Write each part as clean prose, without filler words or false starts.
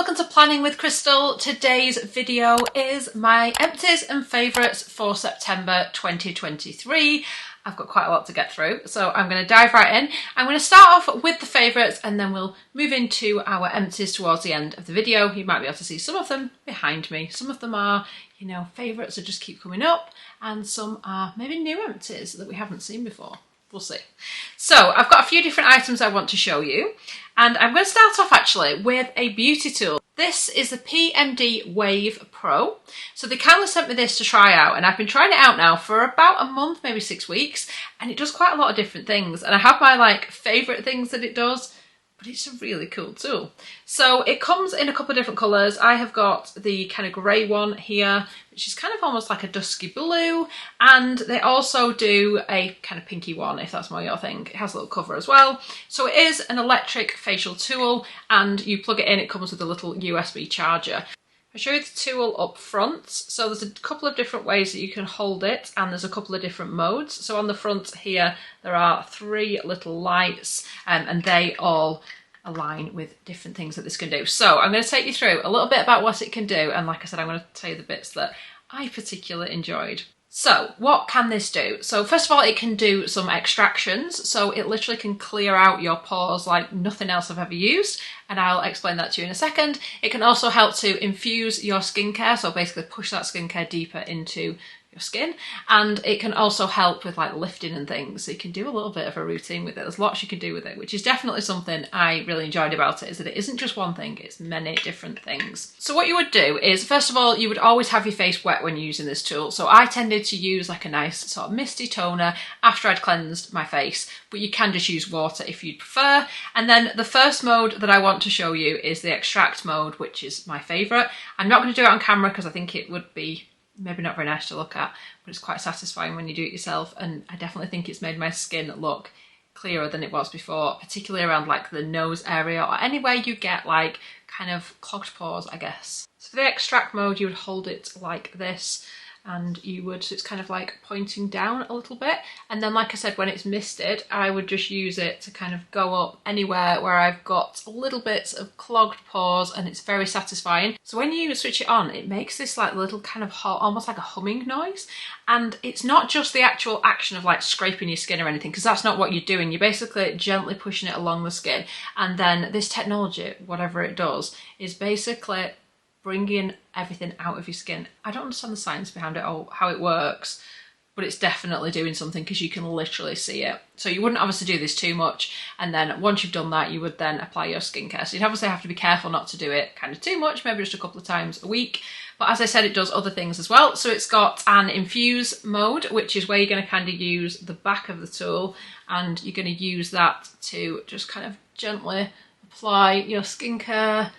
welcome to Planning with Crystal. Today's video is my empties and favourites for September 2023. I've got quite a lot to get through, so I'm going to dive right in. I'm going to start off with the favourites and then we'll move into our empties towards the end of the video. You might be able to see some of them behind me. Some of them are, you know, favourites that just keep coming up, and some are maybe new empties that we haven't seen before. We'll see. So I've got a few different items I want to show you, and I'm going to start off actually with a beauty tool. This is the PMD Wave Pro. So they kindly sent me this to try out, and I've been trying it out now for about a month, maybe 6 weeks, and it does quite a lot of different things. And I have my favourite things that it does, but it's a really cool tool. So it comes in a couple of different colours. I have got the kind of grey one here, which is kind of almost like a dusky blue, and they also do a kind of pinky one, if that's more your thing. It has a little cover as well. So it is an electric facial tool, and you plug it in, it comes with a little USB charger. I'll show you the tool up front. So there's a couple of different ways that you can hold it, and there's a couple of different modes. So on the front here, there are 3 little lights, and they all align with different things that this can do. So I'm going to take you through a little bit about what it can do, and like I said, I'm going to tell you the bits that I particularly enjoyed. So what can this do? So first of all, it can do some extractions. So it literally can clear out your pores like nothing else I've ever used, and I'll explain that to you in a second. It can also help to infuse your skincare, so basically push that skincare deeper into your skin, and it can also help with lifting and things, so you can do a little bit of a routine with it. There's lots you can do with it, which is definitely something I really enjoyed about it, is that it isn't just one thing, it's many different things. So what you would do is, first of all, you would always have your face wet when using this tool. So I tended to use a nice sort of misty toner after I'd cleansed my face, but you can just use water if you'd prefer. And then the first mode that I want to show you is the extract mode, which is my favourite. I'm not going to do it on camera because I think it would be maybe not very nice to look at, but it's quite satisfying when you do it yourself, and I definitely think it's made my skin look clearer than it was before, particularly around the nose area or anywhere you get kind of clogged pores, I guess. So for the extract mode, you would hold it like this, and you would, so it's kind of pointing down a little bit, and then like I said, when it's misted, I would just use it to kind of go up anywhere where I've got little bits of clogged pores, and it's very satisfying. So when you switch it on, it makes this little kind of almost like a humming noise, and it's not just the actual action of scraping your skin or anything, because that's not what you're doing. You're basically gently pushing it along the skin, and then this technology, whatever it does, is basically bringing everything out of your skin. I don't understand the science behind it or how it works, but it's definitely doing something because you can literally see it. So you wouldn't obviously do this too much, and then once you've done that, you would then apply your skincare. So you'd obviously have to be careful not to do it kind of too much, maybe just a couple of times a week. But as I said, it does other things as well. So it's got an infuse mode, which is where you're going to kind of use the back of the tool, and you're going to use that to just kind of gently apply your skincare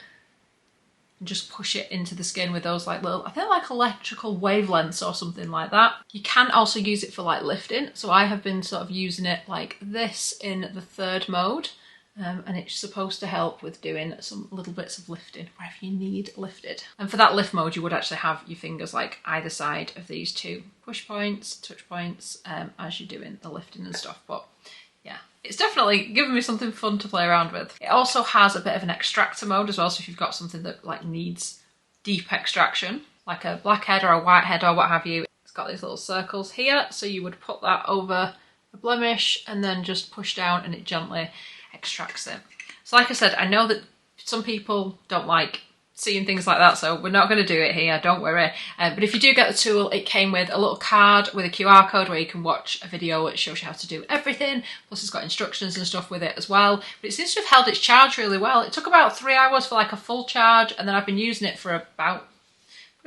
and just push it into the skin with those little, I think electrical wavelengths or something like that. You can also use it for lifting. So I have been sort of using it like this in the 3rd mode, and it's supposed to help with doing some little bits of lifting wherever you need lifted. And for that lift mode, you would actually have your fingers either side of these 2 push points, touch points, as you're doing the lifting and stuff. But yeah, it's definitely given me something fun to play around with. It also has a bit of an extractor mode as well, so if you've got something that needs deep extraction, like a blackhead or a whitehead or what have you, it's got these little circles here, so you would put that over a blemish and then just push down and it gently extracts it. So like I said, I know that some people don't like seeing things like that, so we're not going to do it here, don't worry. But if you do get the tool, it came with a little card with a QR code where you can watch a video that shows you how to do everything, plus it's got instructions and stuff with it as well. But it seems to have held its charge really well. It took about 3 hours for a full charge, and then I've been using it for about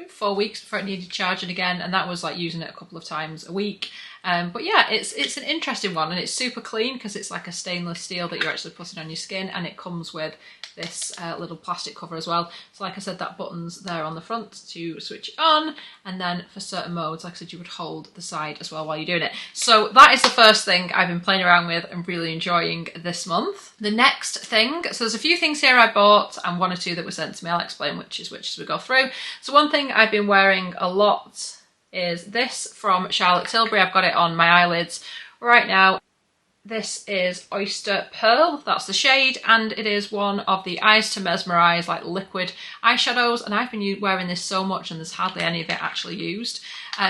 4 weeks before it needed charging again, and that was using it a couple of times a week. But yeah, it's an interesting one, and it's super clean because it's a stainless steel that you're actually putting on your skin, and it comes with this little plastic cover as well. So like I said, that button's there on the front to switch it on, and then for certain modes, like I said, you would hold the side as well while you're doing it. So that is the first thing I've been playing around with and really enjoying this month. The next thing, so there's a few things here I bought and 1 or 2 that were sent to me. I'll explain which is which as we go through. So one thing I've been wearing a lot is this from Charlotte Tilbury. I've got it on my eyelids right now. this is Oyster Pearl, that's the shade, and it is one of the Eyes to Mesmerise like liquid eyeshadows, and I've been wearing this so much and there's hardly any of it actually used.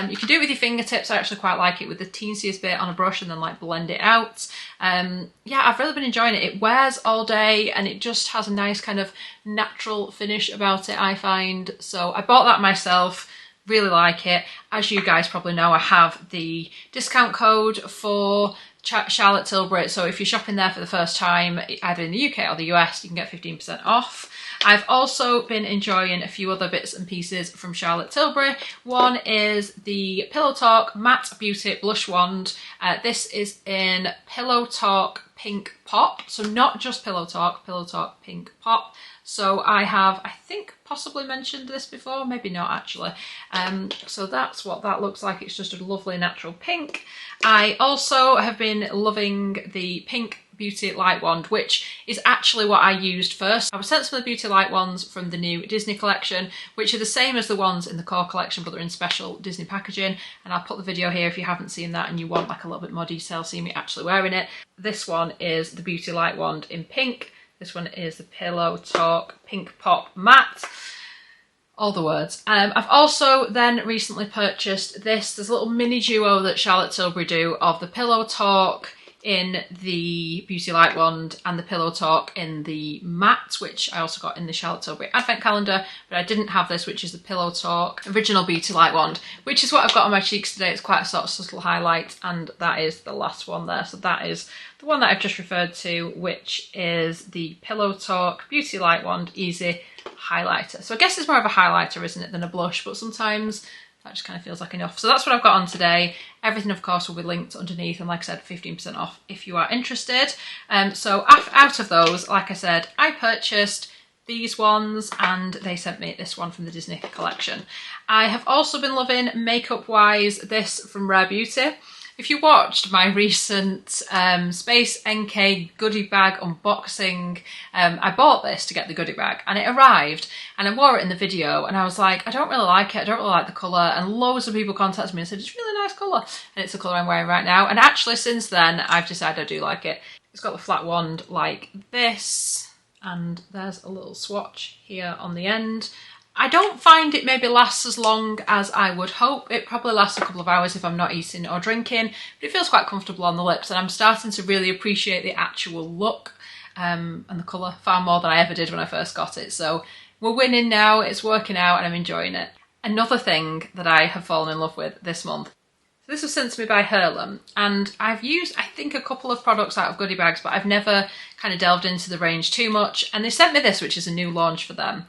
You can do it with your fingertips. I actually quite like it with the teensiest bit on a brush and then like blend it out. Yeah, I've really been enjoying it. It wears all day and it just has a nice kind of natural finish about it, I find. So I bought that myself. Really like it. As you guys probably know, I have the discount code for Charlotte Tilbury, so if you're shopping there for the first time, either in the UK or the US, you can get 15% off. I've also been enjoying a few other bits and pieces from Charlotte Tilbury. One is the Pillow Talk Matte Beauty Blush Wand. This is in Pillow Talk Pink Pop, so not just Pillow Talk Pink Pop. So I have, I think, possibly mentioned this before, maybe not actually. So that's what that looks like. It's just a lovely natural pink. I also have been loving the Pink Beauty Light Wand, which is actually what I used first. I was sent some of the Beauty Light Wands from the new Disney collection, which are the same as the ones in the core collection, but they're in special Disney packaging. And I'll put the video here if you haven't seen that and you want like a little bit more detail, see me actually wearing it. This one is the Beauty Light Wand in pink. This one is the Pillow Talk Pink Pop Matte. All the words. I've also then recently purchased this. There's a little mini duo that Charlotte Tilbury do of the Pillow Talk in the Beauty Light Wand and the Pillow Talk in the matte, which I also got in the Charlotte Tilbury advent calendar, but I didn't have this, which is the Pillow Talk Original Beauty Light Wand, which is what I've got on my cheeks today. It's quite a sort of subtle highlight, and that is the last one there. So that is the one that I've just referred to, which is the Pillow Talk Beauty Light Wand Easy Highlighter. So I guess it's more of a highlighter, isn't it, than a blush, but sometimes that just kind of feels like enough. So that's what I've got on today. Everything, of course, will be linked underneath, and like I said, 15% off if you are interested. So out of those, like I said, I purchased these ones and they sent me this one from the Disney collection. I have also been loving makeup-wise this from Rare Beauty. If you watched my recent Space NK goodie bag unboxing, I bought this to get the goodie bag and it arrived and I wore it in the video and I was like, I don't really like it, I don't really like the colour, and loads of people contacted me and said, it's a really nice colour, and it's the colour I'm wearing right now. And actually since then I've decided I do like it. It's got the flat wand like this, and there's a little swatch here on the end. I don't find it maybe lasts as long as I would hope. It probably lasts a couple of hours if I'm not eating or drinking, but it feels quite comfortable on the lips, and I'm starting to really appreciate the actual look and the colour far more than I ever did when I first got it. So we're winning now, it's working out and I'm enjoying it. Another thing that I have fallen in love with this month. So this was sent to me by Hurlem, and I've used, I think, a couple of products out of goodie bags, but I've never kind of delved into the range too much. And they sent me this, which is a new launch for them.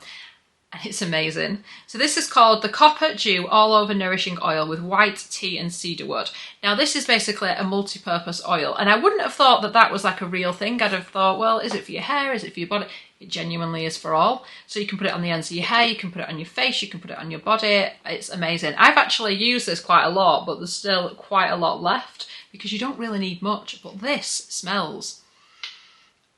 And it's amazing. So this is called the Copper Dew All Over Nourishing Oil with White Tea and Cedarwood. Now this is basically a multi-purpose oil, and I wouldn't have thought that that was like a real thing. I'd have thought, well, is it for your hair? Is it for your body? It genuinely is for all. So you can put it on the ends of your hair, you can put it on your face, you can put it on your body. It's amazing. I've actually used this quite a lot, but there's still quite a lot left because you don't really need much. But this smells,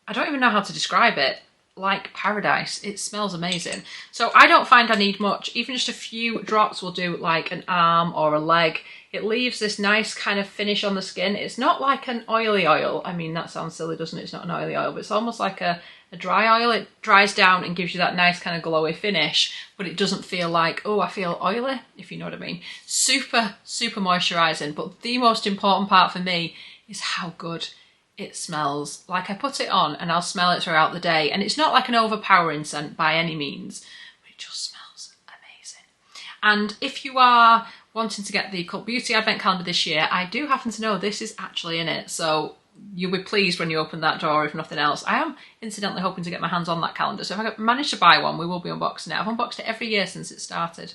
I don't even know how to describe it, like paradise. It smells amazing. So I don't find I need much. Even just a few drops will do, like an arm or a leg. It leaves this nice kind of finish on the skin. It's not like an oily oil. I mean, that sounds silly, doesn't it? It's not an oily oil, but it's almost like a dry oil. It dries down and gives you that nice kind of glowy finish, but it doesn't feel like, oh, I feel oily, if you know what I mean. Super, super moisturising. But the most important part for me is how good it smells. Like, I put it on and I'll smell it throughout the day, and it's not like an overpowering scent by any means, but it just smells amazing. And if you are wanting to get the Cult Beauty Advent Calendar this year, I do happen to know this is actually in it, so you'll be pleased when you open that door, if nothing else. I am incidentally hoping to get my hands on that calendar, so if I manage to buy one, we will be unboxing it. I've unboxed it every year since it started.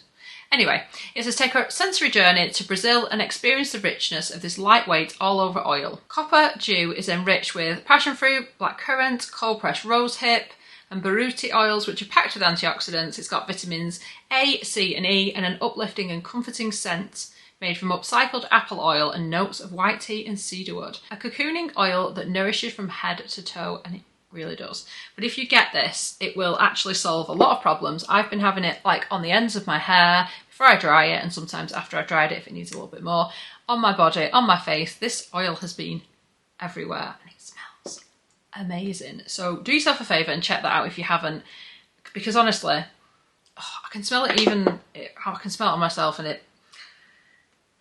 Anyway, it says, take a sensory journey to Brazil and experience the richness of this lightweight all-over oil. Copper Dew is enriched with passion fruit, blackcurrant, cold-pressed rosehip, and baruti oils, which are packed with antioxidants. It's got vitamins A, C, and E, and an uplifting and comforting scent made from upcycled apple oil and notes of white tea and cedarwood. A cocooning oil that nourishes from head to toe, and it really does. But if you get this, it will actually solve a lot of problems. I've been having it like on the ends of my hair before I dry it, and sometimes after I've dried it if it needs a little bit more, on my body, on my face. This oil has been everywhere, and it smells amazing. So do yourself a favour and check that out if you haven't, because honestly, I can smell it I can smell it on myself, and it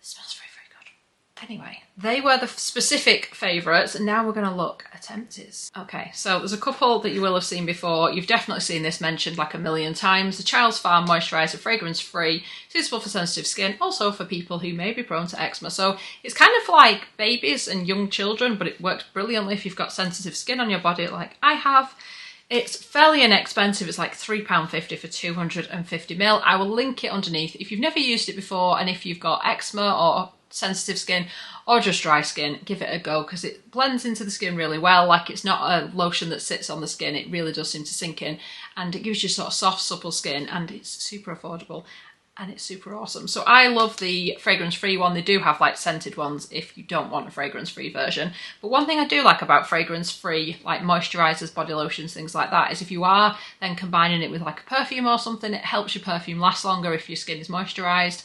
smells very, very good. Anyway, they were the specific favourites, and now we're going to look at Empties. Okay, so there's a couple that you will have seen before. You've definitely seen this mentioned like a million times. The Child's Farm Moisturiser, fragrance-free, suitable for sensitive skin, also for people who may be prone to eczema. So it's kind of like babies and young children, but it works brilliantly if you've got sensitive skin on your body like I have. It's fairly inexpensive. It's like £3.50 for 250ml. I will link it underneath if you've never used it before, and if you've got eczema or sensitive skin or just dry skin, give it a go, because it blends into the skin really well. Like, it's not a lotion that sits on the skin, it really does seem to sink in, and it gives you sort of soft, supple skin, and it's super affordable. And it's super awesome. So I love the fragrance-free one. They do have like scented ones if you don't want a fragrance-free version. But one thing I do like about fragrance-free, like moisturisers, body lotions, things like that, is if you are then combining it with like a perfume or something, it helps your perfume last longer if your skin is moisturised,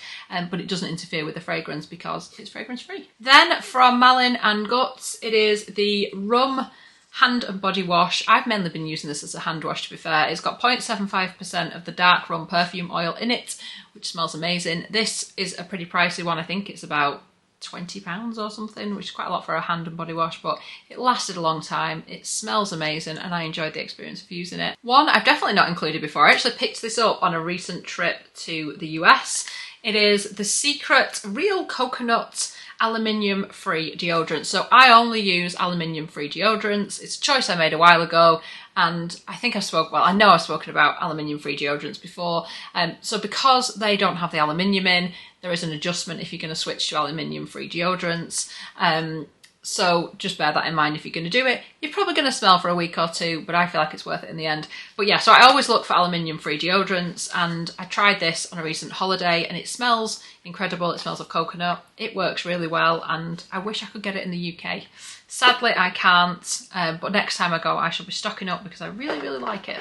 but it doesn't interfere with the fragrance because it's fragrance-free. Then from Malin and Guts, it is the Rum hand and body wash. I've mainly been using this as a hand wash, to be fair. It's got 0.75% of the dark rum perfume oil in it, which smells amazing. This is a pretty pricey one. I think it's about £20 or something, which is quite a lot for a hand and body wash, but it lasted a long time. It smells amazing, and I enjoyed the experience of using it. One I've definitely not included before. I actually picked this up on a recent trip to the US. It is the Secret Real Coconut aluminium free deodorant. So I only use aluminium free deodorants. It's a choice I made a while ago, and I think I know I've spoken about aluminium free deodorants before. So because they don't have the aluminium in, there is an adjustment if you're going to switch to aluminium free deodorants. So just bear that in mind if you're going to do it. You're probably going to smell for a week or two, but I feel like it's worth it in the end. But yeah, so I always look for aluminium-free deodorants, and I tried this on a recent holiday, and it smells incredible. It smells of coconut. It works really well, and I wish I could get it in the UK. Sadly, I can't, but next time I go, I shall be stocking up because I really, really like it.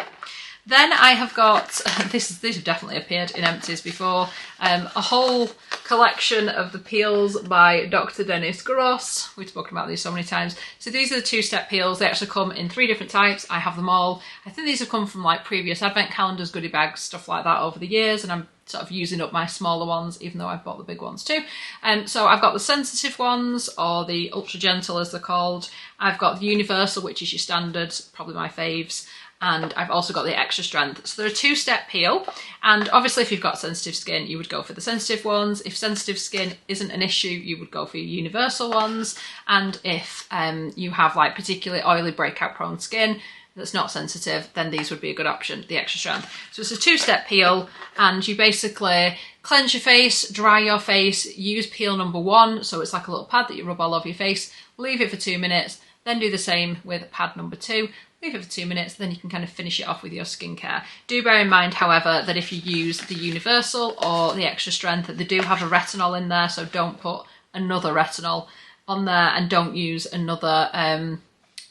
Then I have got, these have definitely appeared in Empties before, a whole collection of the peels by Dr. Dennis Gross. We've spoken about these so many times. So these are the two-step peels. They actually come in 3 different types. I have them all. I think these have come from like previous advent calendars, goodie bags, stuff like that over the years, and I'm sort of using up my smaller ones, even though I've bought the big ones too. So I've got the sensitive ones, or the ultra gentle as they're called. I've got the universal, which is your standard, probably my faves. And I've also got the extra strength. So they're a 2-step peel. And obviously if you've got sensitive skin, you would go for the sensitive ones. If sensitive skin isn't an issue, you would go for your universal ones. And if you have like particularly oily breakout prone skin that's not sensitive, then these would be a good option, the extra strength. So it's a 2-step peel, and you basically cleanse your face, dry your face, use peel number 1. So it's like a little pad that you rub all over your face, leave it for 2 minutes, then do the same with pad number 2. Leave it for 2 minutes, then you can kind of finish it off with your skincare. Do bear in mind, however, that if you use the universal or the extra strength, that they do have a retinol in there, so don't put another retinol on there, and don't use another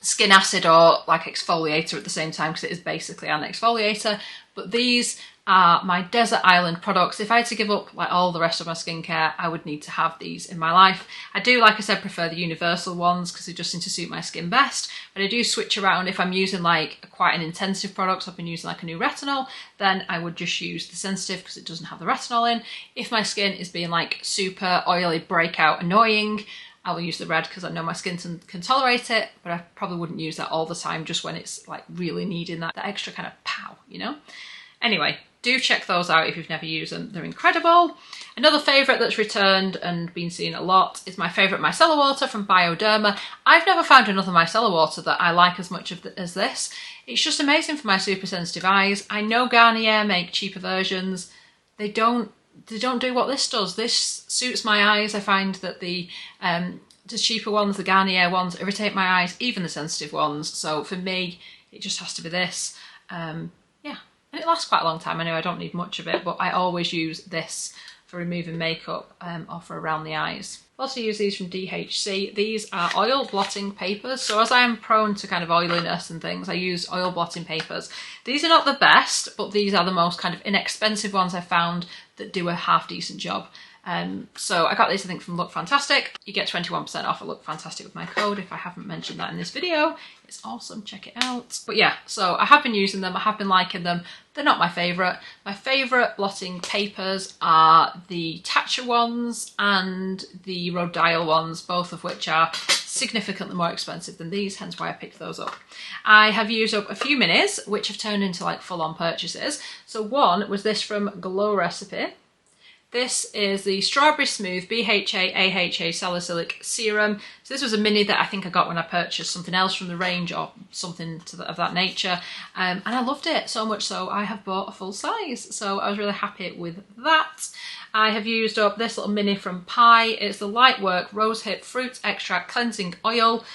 skin acid or like exfoliator at the same time, because it is basically an exfoliator. But these are my desert island products. If I had to give up like all the rest of my skincare, I would need to have these in my life. I do, like I said, prefer the universal ones because they just seem to suit my skin best, but I do switch around. If I'm using like quite an intensive product, so I've been using like a new retinol, then I would just use the sensitive because it doesn't have the retinol in. If my skin is being like super oily, breakout, annoying, I will use the red because I know my skin can tolerate it, but I probably wouldn't use that all the time, just when it's like really needing that extra kind of pow, you know? Anyway, do check those out if you've never used them. They're incredible. Another favourite that's returned and been seen a lot is my favourite micellar water from Bioderma. I've never found another micellar water that I like as much as this. It's just amazing for my super sensitive eyes. I know Garnier make cheaper versions. They don't do what this does. This suits my eyes. I find that the cheaper ones, the Garnier ones, irritate my eyes, even the sensitive ones. So for me, it just has to be this. Yeah, and it lasts quite a long time. I know I don't need much of it, but I always use this for removing makeup or for around the eyes. I also use these from DHC. These are oil blotting papers. So as I am prone to kind of oiliness and things, I use oil blotting papers. These are not the best, but these are the most kind of inexpensive ones I found that do a half decent job. So I got these, I think, from Look Fantastic. You get 21% off at Look Fantastic with my code. If I haven't mentioned that in this video, it's awesome, check it out. But yeah, so I have been using them, I have been liking them. They're not my favourite. My favourite blotting papers are the Tatcha ones and the Rodial ones, both of which are significantly more expensive than these, hence why I picked those up. I have used up a few minis, which have turned into like full-on purchases. So one was this from Glow Recipe. This is the Strawberry Smooth BHA AHA Salicylic Serum. So this was a mini that I think I got when I purchased something else from the range or something of that nature. And I loved it so much so I have bought a full size. So I was really happy with that. I have used up this little mini from Pi. It's the Lightwork Rosehip Fruit Extract Cleansing Oil.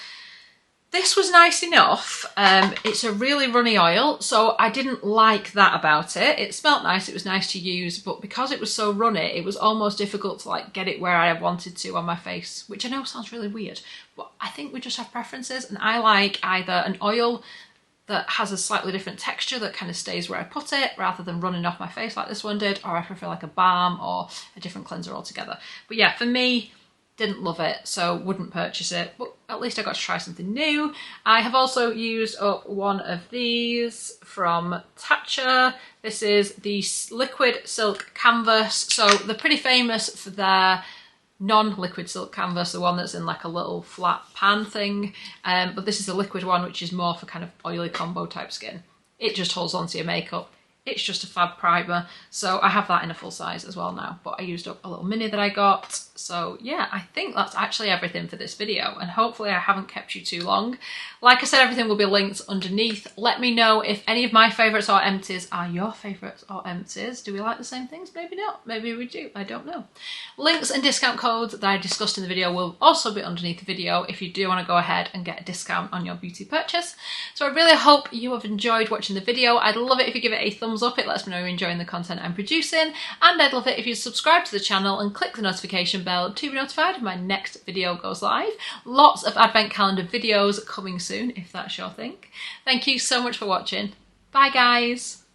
This was nice enough. It's a really runny oil, so I didn't like that about it. It smelled nice, it was nice to use, but because it was so runny, it was almost difficult to like get it where I wanted to on my face, which I know sounds really weird, but I think we just have preferences, and I like either an oil that has a slightly different texture that kind of stays where I put it rather than running off my face like this one did, or I prefer like a balm or a different cleanser altogether. But yeah, for me, didn't love it, so wouldn't purchase it, but at least I got to try something new. I have also used up one of these from Tatcha. This is the Liquid Silk Canvas. So they're pretty famous for their non-liquid silk canvas, the one that's in like a little flat pan thing. But this is a liquid one, which is more for kind of oily combo type skin. It just holds onto your makeup. It's just a fab primer, so I have that in a full size as well now, but I used up a little mini that I got. So yeah, I think that's actually everything for this video, and hopefully I haven't kept you too long. Like I said, everything will be linked underneath. Let me know if any of my favourites or empties are your favourites or empties. Do we like the same things? Maybe not. Maybe we do. I don't know. Links and discount codes that I discussed in the video will also be underneath the video if you do want to go ahead and get a discount on your beauty purchase. So I really hope you have enjoyed watching the video. I'd love it if you give it a thumbs up. It lets me know you're enjoying the content I'm producing, and I'd love it if you subscribe to the channel and click the notification bell to be notified when my next video goes live. Lots of advent calendar videos coming soon if that's your thing. Thank you so much for watching. Bye guys.